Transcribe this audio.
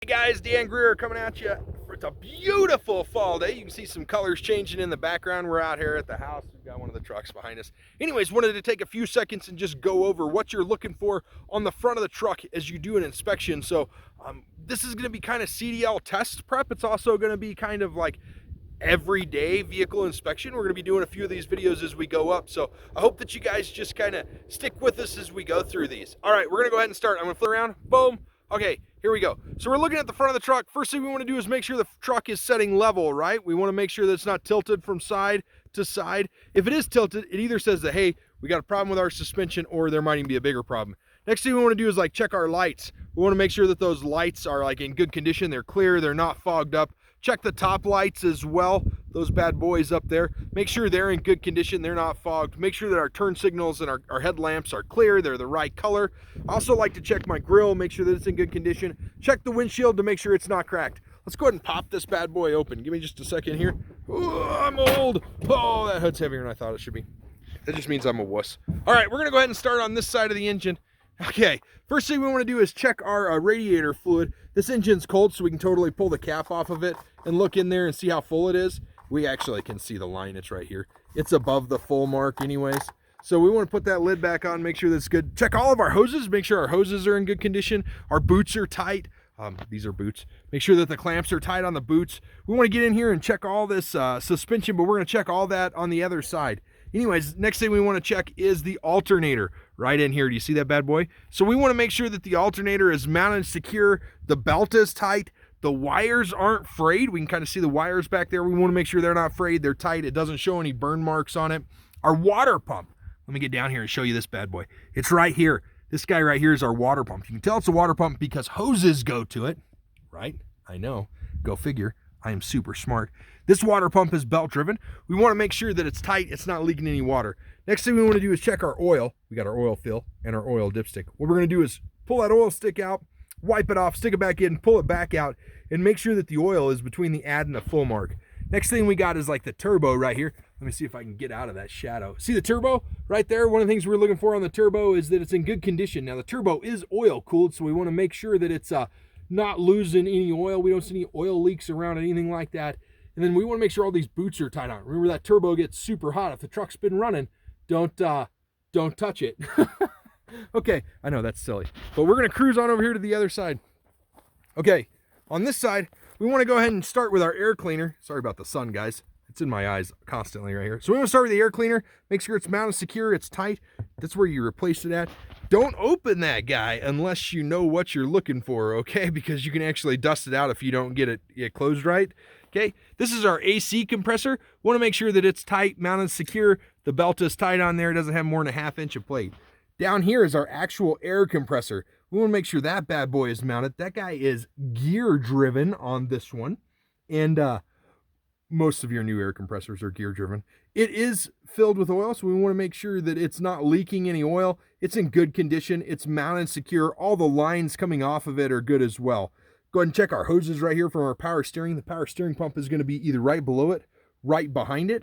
Hey guys, Dan Greer coming at you. It's a beautiful fall day. You can see some colors changing in the background. We're out here at the house. We've got one of the trucks behind us. Anyways, wanted to take a few seconds and just go over what you're looking for on the front of the truck as you do an inspection. So this is going to be kind of CDL test prep. It's also going to be kind of like everyday vehicle inspection. We're going to be doing a few of these videos as we go up. So I hope that you guys just kind of stick with us as we go through these. All right, we're going to go ahead and start. I'm going to flip around. Boom. Okay, here we go. So we're looking at the front of the truck. First thing we want to do is make sure the truck is setting level, right? We want to make sure that it's not tilted from side to side. If it is tilted, it either says that, hey, we got a problem with our suspension, or there might even be a bigger problem. Next thing we want to do is like check our lights. We want to make sure that those lights are like in good condition. They're clear, they're not fogged up. Check the top lights as well, those bad boys up there. Make sure they're in good condition, they're not fogged. Make sure that our turn signals and our headlamps are clear, they're the right color. I also like to check my grille, make sure that it's in good condition. Check the windshield to make sure it's not cracked. Let's go ahead and pop this bad boy open. Give me just a second here. Ooh, I'm old. Oh, that hood's heavier than I thought it should be. That just means I'm a wuss. All right, we're gonna go ahead and start on this side of the engine. Okay, first thing we want to do is check our radiator fluid. This engine's cold, so we can totally pull the cap off of it and look in there and see how full it is. We actually can see the line, it's right here. It's above the full mark anyways. So we want to put that lid back on, make sure that's good. Check all of our hoses, make sure our hoses are in good condition. Our boots are tight. These are boots. Make sure that the clamps are tight on the boots. We want to get in here and check all this suspension, but we're going to check all that on the other side. Anyways, next thing we want to check is the alternator right in here. Do you see that bad boy? So we want to make sure that the alternator is mounted secure, the belt is tight, the wires aren't frayed. We can kind of see the wires back there. We want to make sure they're not frayed, they're tight, it doesn't show any burn marks on it. Our water pump, let me get down here and show you this bad boy. It's right here. This guy right here is our water pump. You can tell it's a water pump because hoses go to it, right? I know, go figure. I am super smart. This water pump is belt driven. We want to make sure that it's tight, it's not leaking any water. Next thing we want to do is check our oil. We got our oil fill and our oil dipstick. What we're going to do is pull that oil stick out, wipe it off, stick it back in, pull it back out, and make sure that the oil is between the add and the full mark. Next thing we got is like the turbo right here. Let me see if I can get out of that shadow. See the turbo right there? One of the things we're looking for on the turbo is that it's in good condition. Now the turbo is oil cooled, so we want to make sure that it's not losing any oil. We don't see any oil leaks around, anything like that. And then we want to make sure all these boots are tight on. Remember, that turbo gets super hot. If the truck's been running, don't touch it. Okay, I know that's silly, but we're going to cruise on over here to the other side. Okay, on this side, we want to go ahead and start with our air cleaner. Sorry about the sun, guys. It's in my eyes constantly right here. So we want to start with the air cleaner. Make sure it's mounted secure, it's tight. That's where you replace it at. Don't open that guy unless you know what you're looking for, okay? Because you can actually dust it out if you don't get it closed right. Okay, this is our AC compressor. We want to make sure that it's tight, mounted secure. The belt is tight on there. It doesn't have more than a 1/2 inch of plate. Down here is our actual air compressor. We want to make sure that bad boy is mounted. That guy is gear driven on this one. And most of your new air compressors are gear driven. It is filled with oil, so we want to make sure that it's not leaking any oil. It's in good condition. It's mounted secure. All the lines coming off of it are good as well. Go ahead and check our hoses right here from our power steering. The power steering pump is going to be either right below it, right behind it.